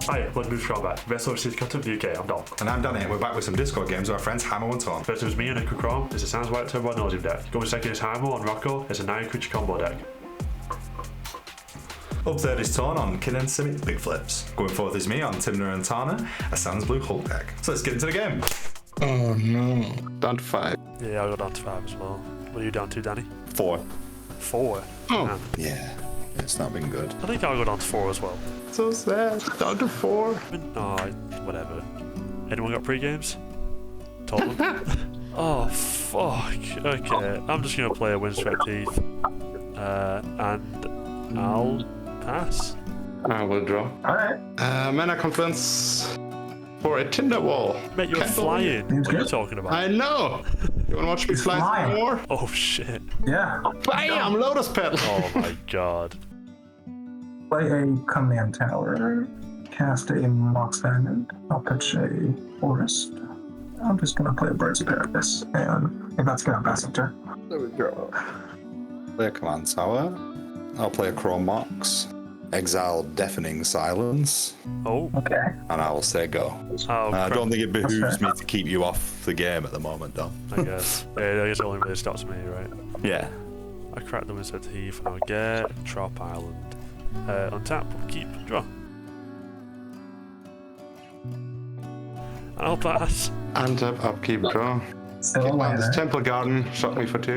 Hi, welcome to Combat. Best overseas content for the UK. I'm Dom. And I'm Danny. We're back with some Discord games with our friends Hammer and Tana. First it was me and Ikra Kraum. It's a Sounds White Turbo Nauseum deck. Going second is Hammer on Rocco. It's a 9-creature combo deck. Up third is Tana on Kinnan, Simic, Big Flips. Going fourth is me on Tymmna and Tana, a Sans Blue Hulk deck. So let's get into the game. Oh no. Down to 5. Yeah, I got down to 5 as well. What are you down to, Danny? 4. 4? Oh. Yeah, it's not been good. I think I'll go down to 4 as well. So sad. Down to 4. Oh, whatever. Anyone got pre-games? Told them. Oh, fuck. Okay, I'm just going to play a Windstrike Teeth. And I'll pass. I will draw. Alright. Mana Confluence for a Tinder wall. Mate, you're flying. What are you talking about? I know. You wanna watch me fly flying. some more? Oh, shit. Yeah. Bam! Lotus Petal. Oh, my God. Play a command tower. Cast a Mox Diamond. I'll pitch a Forest. I'm just gonna play a Birds of Paradise. And if that's gonna pass it turn. There we go. Play a command tower. I'll play a Kraum Mox. Exile Deafening Silence. Oh. Okay. And I will say go. Oh, I don't think it behooves That's me to keep you off the game at the moment, though. I guess. Yeah, I guess it only really stops me, right? Yeah. I cracked the Windstrike Teeth and I'll get Trop Island. Untap, keep, draw. And I'll pass. Untap, upkeep, draw. Still a This liner. Temple Garden shot me for 2.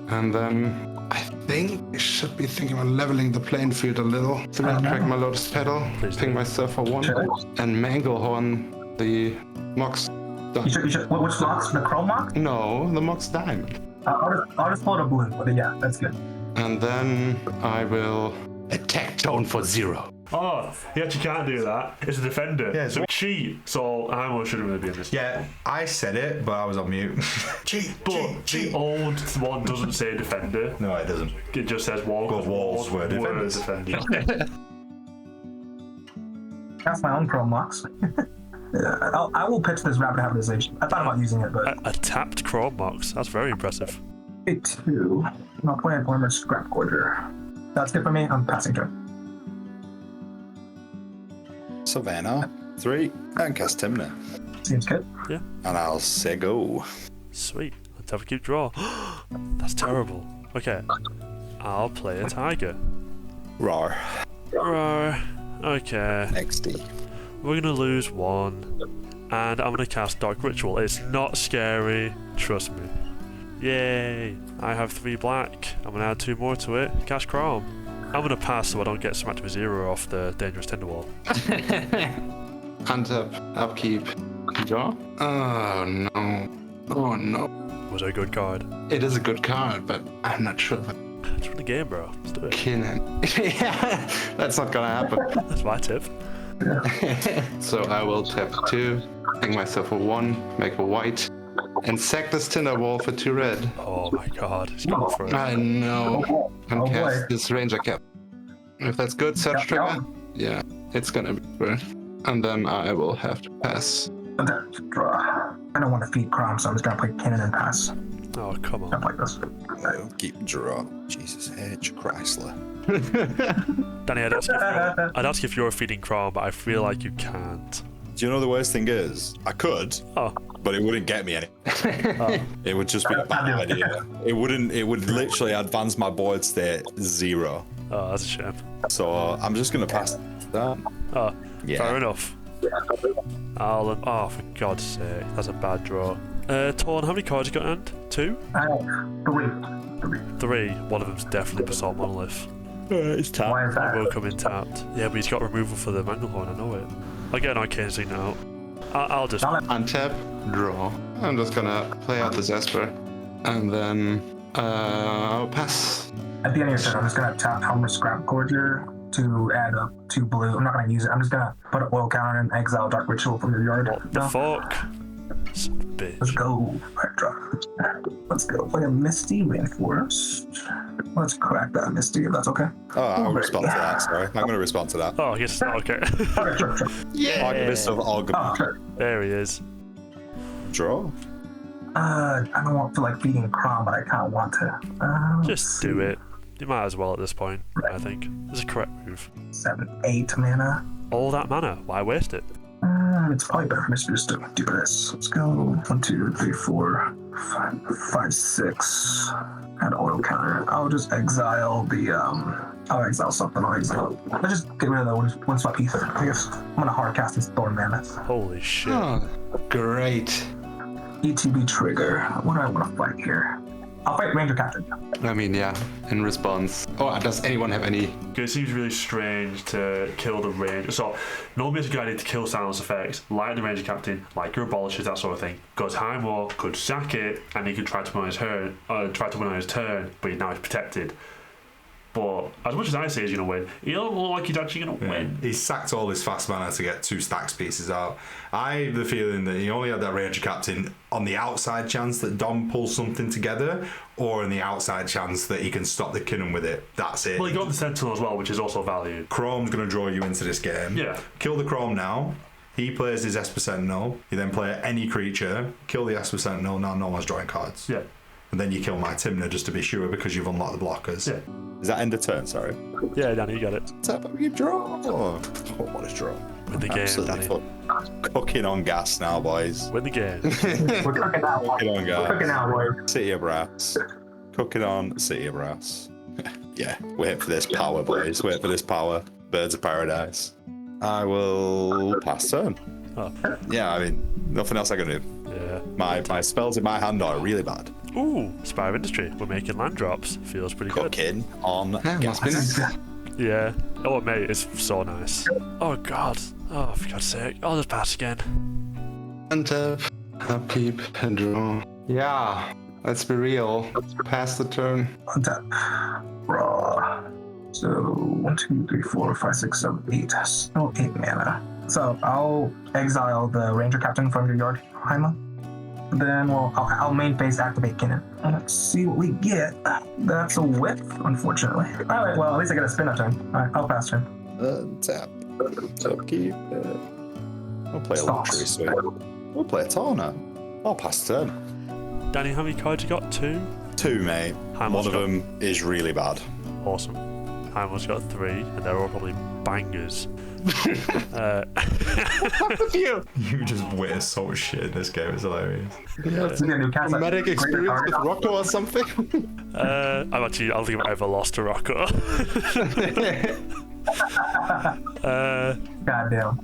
And then I think I should be thinking about leveling the playing field a little. So I'm crack my Lotus Petal, Please ping do. myself for 1, Sure. and Manglehorn the Mox. You should, which blocks? The Chrome Mox? No, the Mox Diamond. I'll just pull it a blue, but yeah, that's good. And then I will attack tone for 0. Oh, you actually can't do that. It's a defender. Yeah, so cheat. So Hammer shouldn't really be in this. Yeah, I said it, but I was on mute. Cheat, But the old one doesn't say defender. No, it doesn't. It just says wall. Because walls were defenders. defenders. That's my own Chrome Mox. Yeah, I will pitch this Rapid Hybridization. I thought about using it, but A tapped Kraum Mox. That's very impressive. a 2. I'll play a Glimmer Scrap Gorger. That's good for me. I'm passing turn. Savannah, 3, and cast Tymmna. Seems good. Yeah. And I'll say go. Sweet. Let's have a keep draw. That's terrible. Okay. I'll play a Tiger. Roar. Right. Okay. XD. We're gonna lose 1. And I'm gonna cast Dark Ritual. It's not scary. Trust me. Yay. I have 3 black. I'm gonna add 2 more to it. Cast Kraum. I'm gonna pass so I don't get smacked with 0 off the Dangerous Tinder Wall. Untap, upkeep, draw. Oh no. Oh no. Was it a good card? It is a good card, but I'm not sure about Let's win the game, bro. Let's do it. Kinnan. Yeah, that's not gonna happen. That's my tip. So I will tap 2, ping myself for 1, make a white, and sack this Tinder Wall for 2 red. Oh my god, he's going for it. I know. And Oh, cast boy. this Ranger Cap. If that's good, search Yeah, trigger. Yeah, it's gonna be good. And then I will have to pass. Okay, draw. I don't want to feed Crom, so I'm just gonna play Kinnan and pass. Oh, come Stuff on. like this. Keep draw. Jesus H. Chrysler. Danny, I'd ask if you're feeding Kraum, but I feel like you can't. Do you know the worst thing is? I could, Oh. but it wouldn't get me any. Oh. It would just be a bad idea. It would literally advance my board state 0. Oh, that's a shame. So I'm just gonna pass that. Oh, Yeah. fair enough. Oh, for God's sake, that's a bad draw. Torn, how many cards you got in hand? 2? I have 3. 3. One of them's definitely Basalt Monolith. It's time. Why is that? Will come in tapped. Yeah, but he's got removal for the Manglehorn, I know it. I'll get an Arcane Signet out. I'll just... Untap, draw. I'm just gonna play out this Esper. And then I'll pass. At the end of your turn, I'm just gonna tap Helmer Scrap Gorger to add up 2 blue. I'm not gonna use it. I'm just gonna put an oil counter and exile Dark Ritual from your yard. What the fuck? Son of a Let's bitch. go. Right, draw. Let's go. Play a Misty Rainforest. Let's crack that Misty if that's okay. Oh, I'll respond to that. Sorry, I'm gonna respond to that. Oh, I guess it's not okay. Alright, sure. Yeah. Archivist of Oh, Algamon. sure. There he is. Draw. I don't want to like feeding Crom, but I kind of want to. Let's Just do see. it. You might as well at this point, I think. It's a correct move. 7, 8 mana. All that mana, why waste it? It's probably better for me to just do this. Let's go 1, 2, 3, 4, 5, 6. Add oil counter. I'll just exile the I'll exile something. Let's just get rid of the one spot piece. I guess I'm gonna hard cast this Thorn Mammoth. Holy shit. Oh, great. ETB trigger. What do I want to fight here? I'll fight Ranger Captain. I mean, yeah, in response. Oh, does anyone have any? It seems really strange to kill the ranger. So normally it's a good idea to kill silence effects, like the ranger captain, like your abolishes, that sort of thing. Because Highmore could sack it and he could try to win on his turn, but now he's protected. But as much as I say he's going to win, he don't look like he's actually going to win. He sacked all his fast mana to get 2 stacks pieces out. I have the feeling that he only had that Ranger Captain on the outside chance that Dom pulls something together, or on the outside chance that he can stop the Kinnan with it. That's it. Well, he got the Sentinel as well, which is also valued. Kraum's going to draw you into this game. Yeah. Kill the Kraum now. He plays his Esper Sentinel. You then play any creature. Kill the Esper Sentinel. Now no one's drawing cards. Yeah. And then you kill my Tymmna just to be sure because you've unlocked the blockers. Yeah. Is that end of turn? Sorry. Yeah, Danny, you got it. Tap up your draw. Oh, what a draw. Win the game, Absolutely Danny. cooking on gas now, boys. Win the game. We're cooking now. Cooking on gas. We're cooking now, boy. City of Brass. Cooking on City of Brass. Yeah, wait for this power, boys. Wait for this power. Birds of Paradise. I will pass turn. Oh. Yeah, I mean, nothing else I can do. Yeah. My spells in my hand are really bad. Ooh, Spire of Industry. We're making land drops. Feels pretty good. Cooking on Yeah, gas. must be nice. Yeah. Oh, mate, it's so nice. Oh, God. Oh, for God's sake. I'll just pass again. Untap, upkeep, and draw. Yeah, let's be real. Pass the turn. Untap. Raw. So 1, 2, 3, 4, 5, 6, 7, 8. Still 8 mana. So I'll exile the Ranger Captain from your yard, Haima. Then I'll main phase activate Kinnan. Let's see what we get. That's a whip, unfortunately. Alright, well, at least I get a spin a turn. Alright, I'll pass turn. Tap. Upkeep. We'll play a Stalks. luxury suite. We'll play a Tana. I'll pass turn. Danny, how many cards you got? 2? 2, mate. Heimer's One of got- them is really bad. Awesome. Heimer's got 3, and they're all probably bangers. You. You just witness so much shit in this game. It's hilarious. Let's get a new cast. Dramatic experience with Rocco or something? I don't think I've ever lost to Rocco. Goddamn.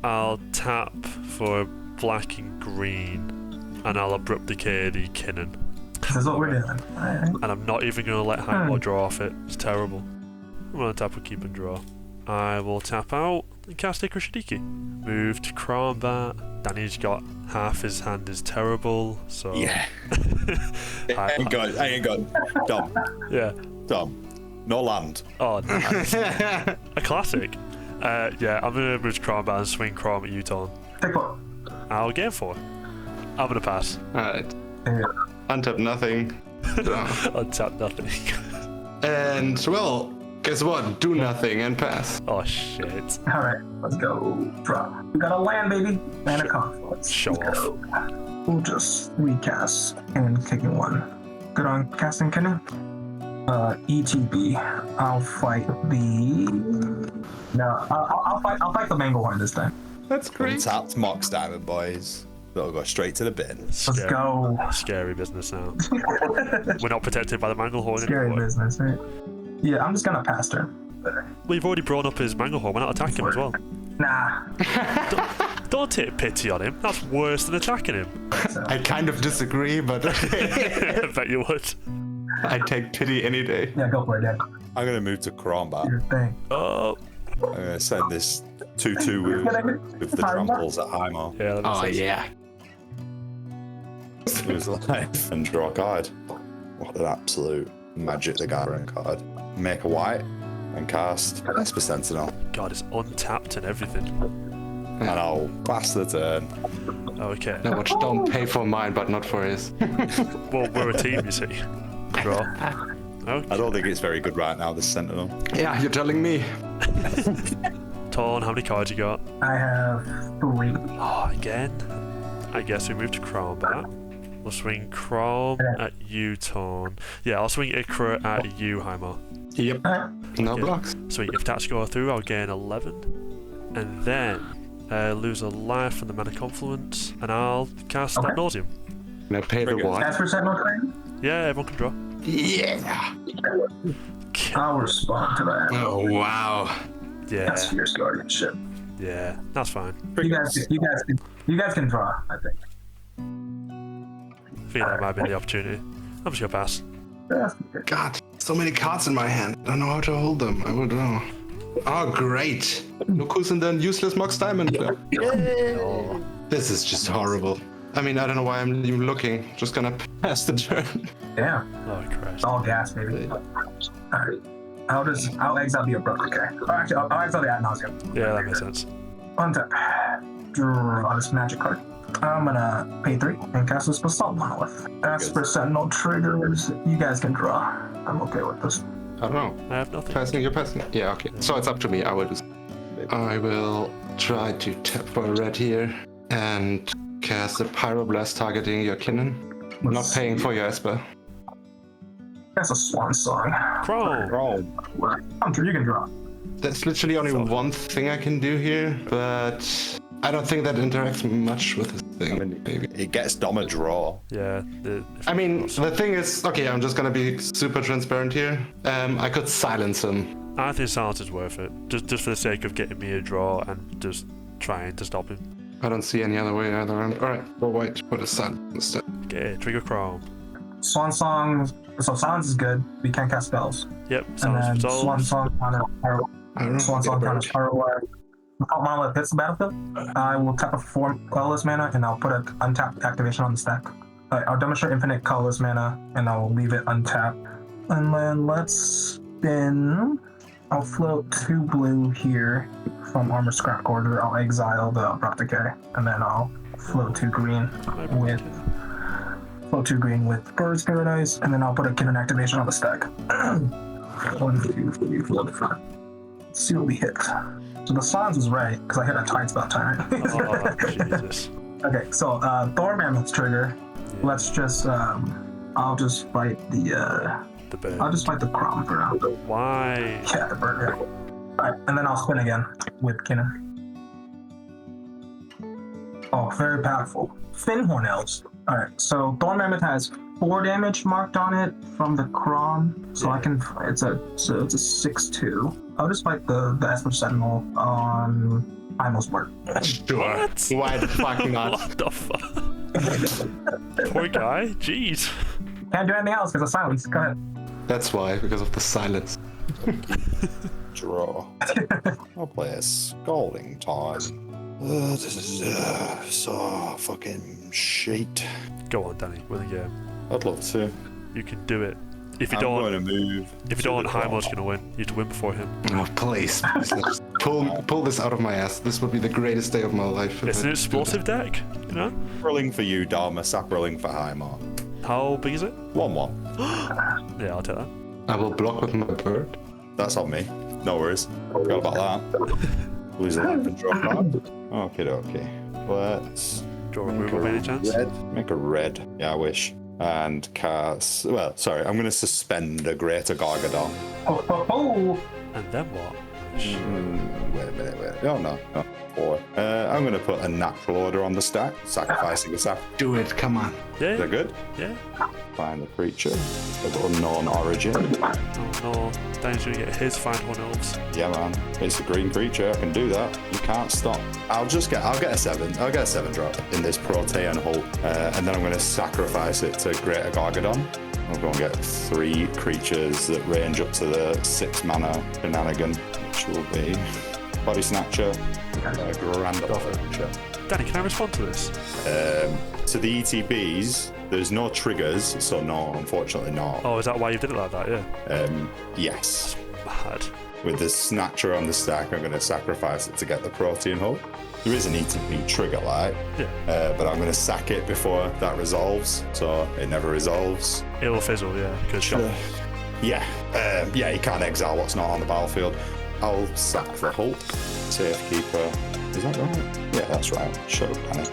I'll tap for black and green, and I'll abrupt decay the Kinnan. This is what we're doing. Alright. And I'm not even going to let Highmore draw off it. It's terrible. I'm going to tap for keep and draw. I will tap out and cast Ikra Shadiki. Move to Kraum that. Danny's got half his hand is terrible, so... Yeah. I ain't got. Dom. Yeah. Dom. No land. Oh, nice. A classic. Yeah, I'm going to move to Kraum and swing Kraum at U-turn. Take 4. I'll game 4. I'm going to pass. Alright. Yeah. Untap nothing. Draw. I'll tap nothing. And, well, guess what? Do nothing and pass. Oh, shit. Alright, let's go. Draw. We got a land, baby. And a confluence. Show Let's off. go. We'll just recast and kicking 1. Good on casting Kinnan. ETB. I'll fight the. No, I'll fight the Manglehorn this time. That's Untapped Mox Diamond, boys. That'll go straight to the bin. Let's go. Scary business now. We're not protected by the Manglehorn Scary anymore. business, right? Yeah, I'm just gonna pass turn. We've already brought up his Manglehorn. Why not attack him as well? Nah. Don't take pity on him. That's worse than attacking him. So, I kind of disagree, but I bet you would. I take pity any day. yeah, go for it, Dad. I'm going to move to Krombat. Your thing. Oh, I'm going to send this 2-2 with the tramples at Highmore. yeah. That makes Oh, sense. yeah. Lose life and draw a card. What an absolute Magic the Gathering card. Make a white and cast Esper Sentinel. God, it's untapped and everything. And I'll pass the turn. Okay. Now watch Dom pay for mine, but not for his. Well, we're a team, you see. Draw. I Okay. don't think it's very good right now, this Sentinel. Yeah, you're telling me. Torn, how many cards you got? I have 3. Oh, again? I guess we move to Kraum back. We'll swing Kraum at you, Torn. Yeah, I'll swing Ikra at you, Heimer. Yep. Alright. No Okay. blocks. Sweet, if attacks go through, I'll gain 11. And then lose a life from the Mana Confluence, and I'll cast Okay. Ad Nauseam. Can I pay the Very good. what? As for Sentinel Train, Yeah, everyone can draw. Yeah. I'll respond to that. Oh wow. Yeah, That's fierce guardianship. yeah, that's fine. You guys can draw, I think. I feel like that might be the opportunity. I'm just gonna pass. That's God, so many cards in my hand. I don't know how to hold them. I would know. Oh, great. Nukus and then useless Mox Diamond. Oh, This is just horrible. I mean, I don't know why I'm even looking. Just gonna pass the turn. yeah. oh Christ. All gas, baby. Alright. I'll exile the abrupt decay. Or actually, I'll exile the ad nauseam. Yeah, that makes sense. Untap. Draw this magic card. I'm gonna pay 3 and cast this Basalt Monolith. As for Sentinel triggers, you guys can draw. I'm okay with this. I don't know. I have nothing. Passing, you're passing. Yeah, okay. So it's up to me. I will try to tap for a red here and cast a Pyroblast targeting your Kinnan. Not paying for your Esper. That's a swan song. Kraum. I'm sure you can draw. There's literally only one thing I can do here, but I don't think that interacts much with this thing. Maybe. It gets Dom a draw. Yeah. I mean, the thing is, okay, I'm just gonna be super transparent here. I could silence him. I think silence is worth it, just for the sake of getting me a draw and just trying to stop him. I don't see any other way either. Alright, we'll wait for the silence instead. Okay, trigger Kraum. Swan song. So silence is good. We can't cast spells. Yep, And silence then resolves. Swan Song on I don't know. Swan Song on Pyro. Without Monolith hits the battlefield, I will tap a 4 colorless mana and I'll put an untapped activation on the stack. I'll demonstrate infinite colorless mana and I'll leave it untapped. And then let's spin. I'll float 2 blue here from Armor Scrap Quarter. I'll exile the Abrupt Decay, and then I'll float 2 green with Bird's Paradise, and then I'll put a Kinnan activation on the stack. 1, 2, 3, 4, 5. Let's see what we hit. So the Sans was right, because I hit a Tide Spell Tyrant. Oh, Jesus. Okay, so Thorn Mammoth's trigger. Let's just, I'll just fight the bird. I'll just fight the Kraum for now. Why? Yeah, the bird. Yeah. Alright, and then I'll spin again with Kinnan. Oh, very powerful. Finhorn Elves. Alright, so Thorn Mammoth has 4 damage marked on it from the Kraum, so I can. It's a 6/2. I'll just fight the Esper Sentinel on Primal's Mark. Sure. What? Why the fuck not? What the fuck? Poor guy. Jeez. Can't do anything else because of silence. Go ahead. That's why, because of the silence. Draw. I'll play a Scalding Time. This is so fucking shit. Go on, Danny. Win the game. I'd love to. You can do it. If you I'm don't, going to move. if you don't, Heimer's gonna win. You have to win before him. Oh, please. Just pull this out of my ass. This would be the greatest day of my life. It's an explosive deck, you know? Rolling for you, Dom. A sack rolling for Heimer. How big is it? 1/1. Yeah, I'll take that. I will block with my bird. That's on me. No worries. Forgot about that. Lose a life and draw a card. Okay. Let's Draw removal by any chance? make a red. Yeah, I wish. And cast. Well, sorry. I'm going to suspend a Greater Gargadon. Oh. And then what? Wait a minute. Oh, no. 4. I'm going to put a Natural Order on the stack, sacrificing a sack. Do it, come on. Yeah. Is that good? Yeah. Find the creature of unknown origin. Oh no. Danny's gonna get his Finehorn Elves. Yeah, man. It's a green creature. I can do that. You can't stop. I'll get a 7. I'll get a 7 drop in this Protean Hulk, and then I'm going to sacrifice it to Greater Gargadon. I'm going to get 3 creatures that range up to the 6 mana shenanigan, which will be Body Snatcher, Grand Order. Danny, can I respond to this? To the ETBs, there's no triggers, so no, unfortunately not. Oh, is that why you did it like that? Yeah. Yes. Mad. With the Snatcher on the stack, I'm going to sacrifice it to get the Protean Hulk. There is an ETB trigger light, but I'm going to sack it before that resolves, so it never resolves. It'll fizzle, yeah. Good shot. Yeah, you can't exile what's not on the battlefield. I'll sack the Hulk. Safekeeper. Is that right? Yeah, that's right. Shut up, Danny.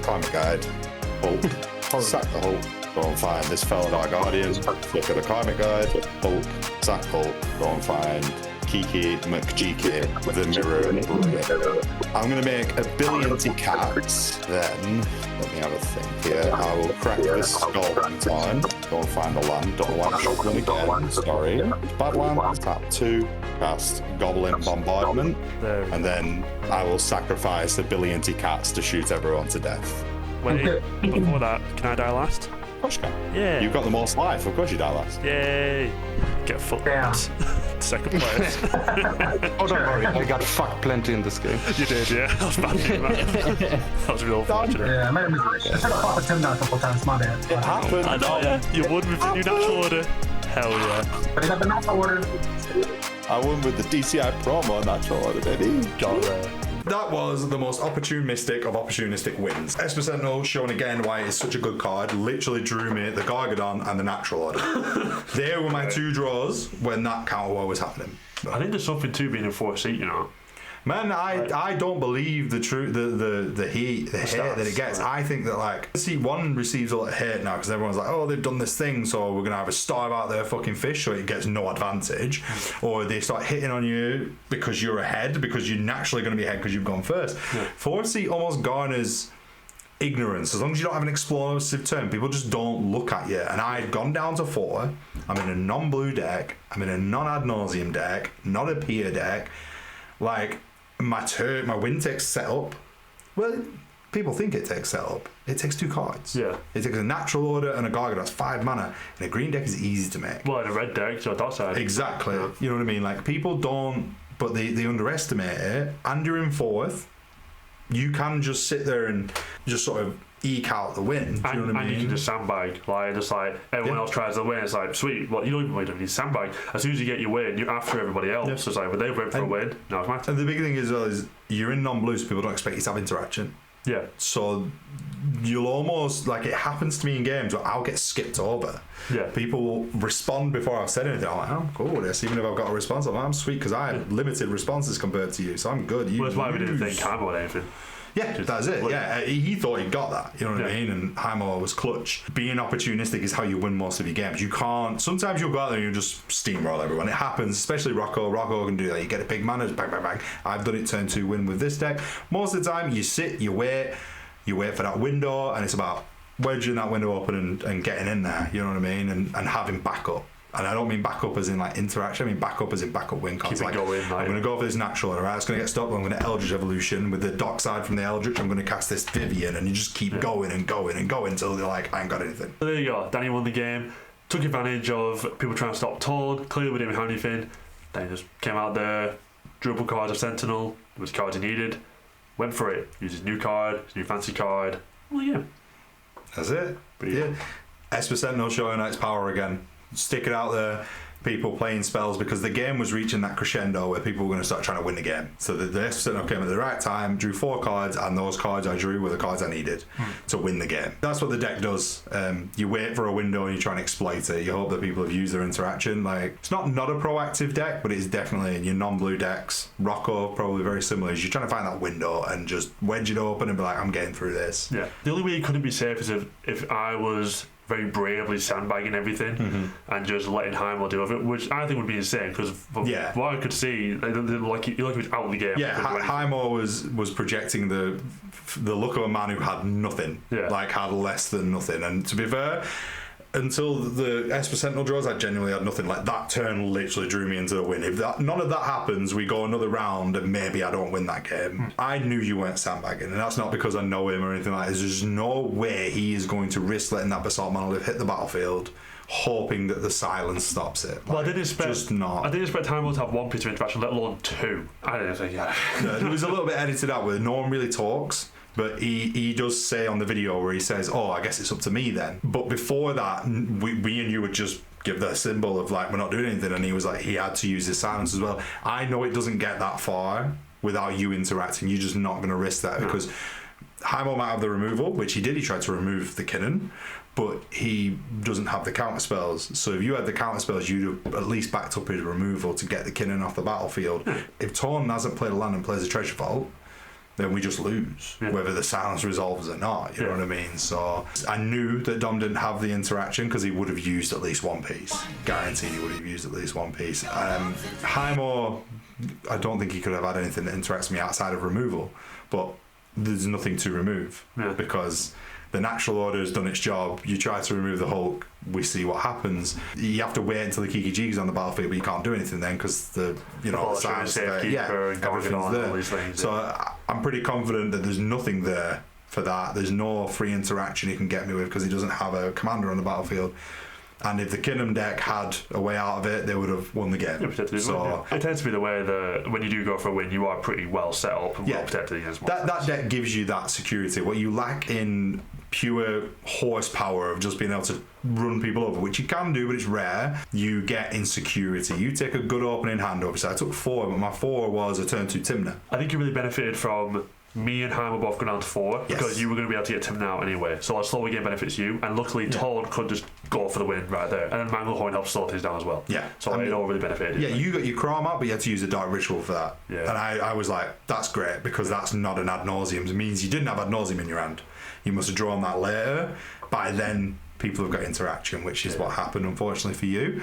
Climate Guide. Hulk. Sack the Hulk. go and find this Felidar Guardian, look at the Karmic Guide, Hulk, sack Hulk, go and find Kiki McGK with the mirror. I'm going to make a billion cats, then let me have a think here. I will crack this Golden Time, go and find the land, don't want to shuffle again, sorry. Badlands, tap 2, cast Goblin Bombardment, and then I will sacrifice a billion cats to shoot everyone to death. Wait, before that, can I die last? Of course you can. Yeah. You've got the most life, of course you die last. Yay! Get fucked. Yeah. Second place. Oh, don't worry, I got fucked plenty in this game. You did, yeah. That was bad news, man. That was real unfortunate. Yeah, I made a mistake. I tried to pop a Tymmna a couple times, my bad. It happened. I know, yeah. You won with the new natural order. Hell yeah. But he got the natural order. I won with the DCI promo natural order, baby. Got there. That was the most opportunistic of opportunistic wins. Esper Sentinel showing again why it's such a good card. Literally drew me the Gargadon and the natural order. They were my two draws when that counter war was happening. I think there's something to being in 4th seat, you know. Man, I don't believe the hate that it gets. I think that like seat 1 receives a lot of hate now because everyone's like, oh, they've done this thing, so we're gonna have a starve out their fucking fish, so it gets no advantage, or they start hitting on you because you're ahead, because you're naturally gonna be ahead because you've gone first. Yeah. 4th seat almost garners ignorance. As long as you don't have an explosive turn, people just don't look at you. And I had gone down to 4. I'm in a non-blue deck. I'm in a non-ad nauseum deck, not a peer deck. Like. My win takes setup. Well, people think it takes setup. It takes 2 cards. Yeah. It takes a natural order and a Gargadon. That's 5 mana. And a green deck is easy to make. Well, in a red deck, so that's side. Exactly. Yeah. You know what I mean? Like, people don't, but they underestimate it. And you're in 4th. You can just sit there and just sort of eke out the win. Do you know what I mean? And you can just sandbag. Like everyone else tries to win. It's like, sweet. Well, you don't even need sandbag. As soon as you get your win, you're after everybody else. Yeah. So it's like, well, they went for a win. No, it's my turn. And the big thing is you're in non-blue, so people don't expect you to have interaction. Yeah. So you'll almost, like, it happens to me in games where I'll get skipped over. Yeah. People will respond before I've said anything. I'm like, I'm cool with this. Even if I've got a response, I'm sweet because I have limited responses compared to you, so I'm good. Well, that's why we didn't think Cam or anything. Yeah, that's it. Yeah, he thought he got that. You know what I mean? And Heimor was clutch. Being opportunistic is how you win most of your games. You can't. Sometimes you'll go out there and you just steamroll everyone. It happens, especially Rocco. Rocco can do that. You get a big mana, bang, bang, bang. I've done it turn 2 win with this deck. Most of the time, you sit, you wait for that window, and it's about wedging that window open and getting in there. You know what I mean? And having backup. And I don't mean backup as in like interaction, I mean backup as in backup win cards. Like, going, I'm going to go for this natural, alright? It's going to get stopped. I'm going to Eldritch Evolution with the dock side from the Eldritch. I'm going to cast this Vivian, and you just keep going and going and going until they're like, I ain't got anything. So there you go. Danny won the game. Took advantage of people trying to stop Torn. Clearly, we didn't have anything. Danny just came out there, drew up a card of Sentinel, which cards he needed, went for it. Used his new card, his new fancy card. Well, yeah. That's it. But yeah. Esper Sentinel showing its power again. Stick it out there, people playing spells, because the game was reaching that crescendo where people were going to start trying to win the game. So the Esper Sentinel came at the right time, drew 4 cards, and those cards I drew were the cards I needed to win the game. That's what the deck does. You wait for a window and you try and exploit it. You hope that people have used their interaction. Like, it's not a proactive deck, but it's definitely in your non-blue decks. Rocco, probably very similar. You're trying to find that window and just wedge it open and be like, I'm getting through this. Yeah. The only way you couldn't be safe is if I was very bravely sandbagging everything and just letting Heimel deal with it, which I think would be insane because from what I could see, he was out of the game. Yeah, Heimel was projecting the look of a man who had nothing, like had less than nothing. And to be fair, until the Esper Sentinel draws, I genuinely had nothing. Like, that turn literally drew me into the win. If none of that happens, we go another round and maybe I don't win that game. I knew you weren't sandbagging, and that's not because I know him or anything like that. There's no way he is going to risk letting that Basalt Monolith hit the battlefield, hoping that the silence stops it. Like, well, I didn't expect Heimel to have 1 piece of interaction, let alone 2. I didn't think, it was a little bit edited out where no one really talks. But he does say on the video where he says, oh, I guess it's up to me then. But before that, we and you would just give the symbol of like, we're not doing anything. And he was like, he had to use his silence as well. I know it doesn't get that far without you interacting. You're just not going to risk that because Heimel might have the removal, which he did. He tried to remove the Kinnan, but he doesn't have the counter spells. So if you had the counter spells, you'd have at least backed up his removal to get the Kinnan off the battlefield. If Torn hasn't played a land and plays a treasure vault, then we just lose, whether the silence resolves or not. You know what I mean? So I knew that Dom didn't have the interaction because he would have used at least one piece. Guaranteed he would have used at least one piece. Highmore, I don't think he could have had anything that interacts with me outside of removal, but there's nothing to remove because the natural order has done its job. You try to remove the Hulk, we see what happens. You have to wait until the Kiki Jiga's on the battlefield, but you can't do anything then because the silence there, everything's there. So I'm pretty confident that there's nothing there for that. There's no free interaction he can get me with because he doesn't have a commander on the battlefield. And if the Kinnan deck had a way out of it, they would have won the game. It tends to be the way that when you do go for a win, you are pretty well set up and well protected against monsters. That deck gives you that security. What you lack in pure horsepower of just being able to run people over, which you can do, but it's rare, you get insecurity. You take a good opening hand, obviously. I took 4, but my 4 was a turn 2 Tymmna. I think you really benefited from me and Heim were both going down to 4 because you were going to be able to get Tymmna out anyway. So our slower game benefits you, and luckily Todd could just go for the win right there. And then Manglehorn helps slow things down as well. Yeah. So it all really benefited. Yeah, you got your Kraum out, but you had to use a Dark Ritual for that. Yeah. And I was like, that's great because that's not an ad nauseum. It means you didn't have ad nauseum in your hand. You must have drawn that later. By then, people have got interaction, which is what happened, unfortunately, for you.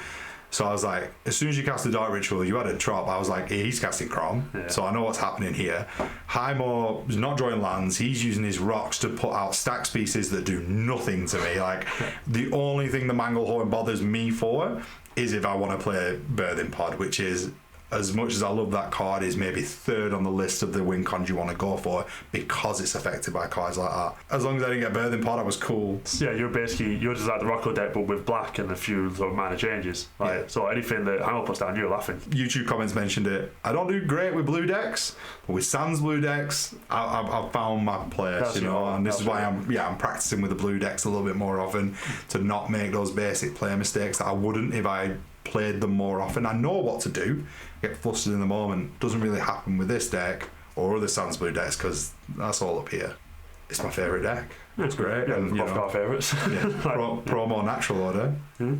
So I was like, as soon as you cast the Dark Ritual, you had a drop. I was like, he's casting Kraum, so I know what's happening here. Highmore is not drawing lands. He's using his rocks to put out stack pieces that do nothing to me. Like, the only thing the Manglehorn bothers me for is if I want to play Birthing Pod, which is, as much as I love that card, is maybe 3rd on the list of the win cons you want to go for because it's affected by cards like that. As long as I didn't get Birthing Pod, I was cool. Yeah, you're just like the Rocco deck, but with black and a few sort of minor changes. So anything that Hammer puts down, you're laughing. YouTube comments mentioned it. I don't do great with blue decks, but with Sans blue decks, I've found my place, and this is why I'm practicing with the blue decks a little bit more often to not make those basic player mistakes that I wouldn't if I played them more often. I know what to do. Get flustered in the moment. Doesn't really happen with this deck or other Sans Blue decks because that's all up here. It's my favourite deck. It's great. And both our favourites. Promo natural order. You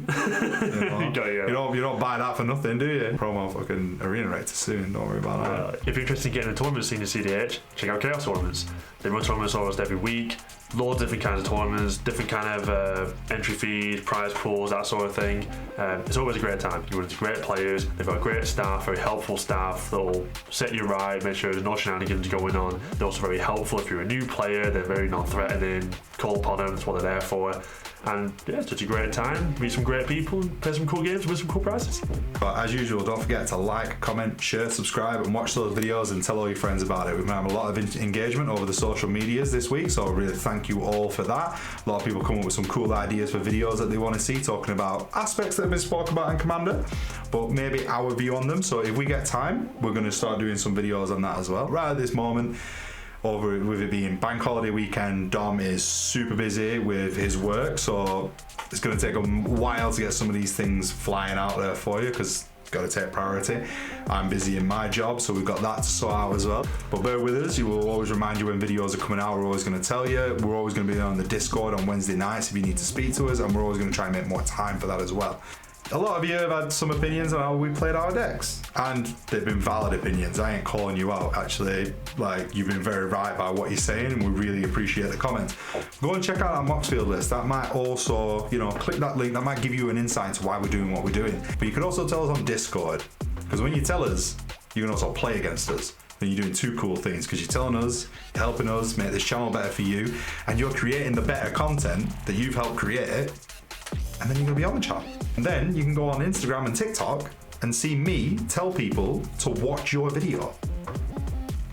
don't buy that for nothing, do you? Promo fucking Arena Rector soon. Don't worry about that. If you're interested in getting a tournament scene in cEDH, check out Chaos Tournaments. They run tournaments almost every week. Loads of different kinds of tournaments, different kind of entry fees, prize pools, that sort of thing. It's always a great time. You run into great players. They've got great staff, very helpful staff. They'll set you right, make sure there's no shenanigans going on. They're also very helpful if you're a new player. They're very non-threatening. Call upon them. That's what they're there for. And it's such a great time. Meet some great people and play some cool games with some cool prizes. But as usual, don't forget to like, comment, share, subscribe, and watch those videos and tell all your friends about it. We've had a lot of engagement over the social medias this week, so I really thank you all for that. A lot of people come up with some cool ideas for videos that they want to see, talking about aspects that have been spoken about in Commander, but maybe our view on them. So if we get time, we're going to start doing some videos on that as well. Right at this moment, over with it being bank holiday weekend, Dom is super busy with his work, so it's going to take a while to get some of these things flying out there for you because it's got to take priority. I'm busy in my job, so we've got that to sort out as well. But bear with us. You will always remind you when videos are coming out. We're always going to tell you. We're always going to be on the Discord on Wednesday nights if you need to speak to us, and we're always going to try and make more time for that as well. A lot of you have had some opinions on how we played our decks, and they've been valid opinions. I ain't calling you out, actually. Like, you've been very right by what you're saying, and we really appreciate the comments. Go and check out our Moxfield list. That might also, click that link. That might give you an insight into why we're doing what we're doing. But you can also tell us on Discord, because when you tell us, you can also play against us. Then you're doing two cool things, because you're telling us, you're helping us make this channel better for you, and you're creating the better content that you've helped create. And then you're going to be on the channel. And then you can go on Instagram and TikTok and see me tell people to watch your video.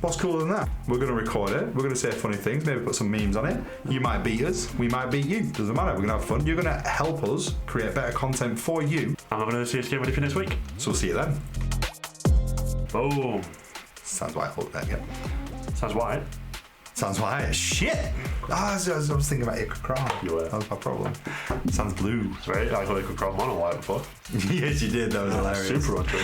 What's cooler than that? We're going to record it. We're going to say funny things, maybe put some memes on it. You might beat us. We might beat you. Doesn't matter. We're going to have fun. You're going to help us create better content for you. And I'm going to see us get ready for next week. So we'll see you then. Boom. Sounds white Hulk there, yeah. Sounds white. Sounds white. Shit! I was thinking about Ikra Kraum. You were. That was my problem. Sounds blue. Right? I thought Ikra Kraum mono white before. Yes, you did. That was hilarious. Super on true.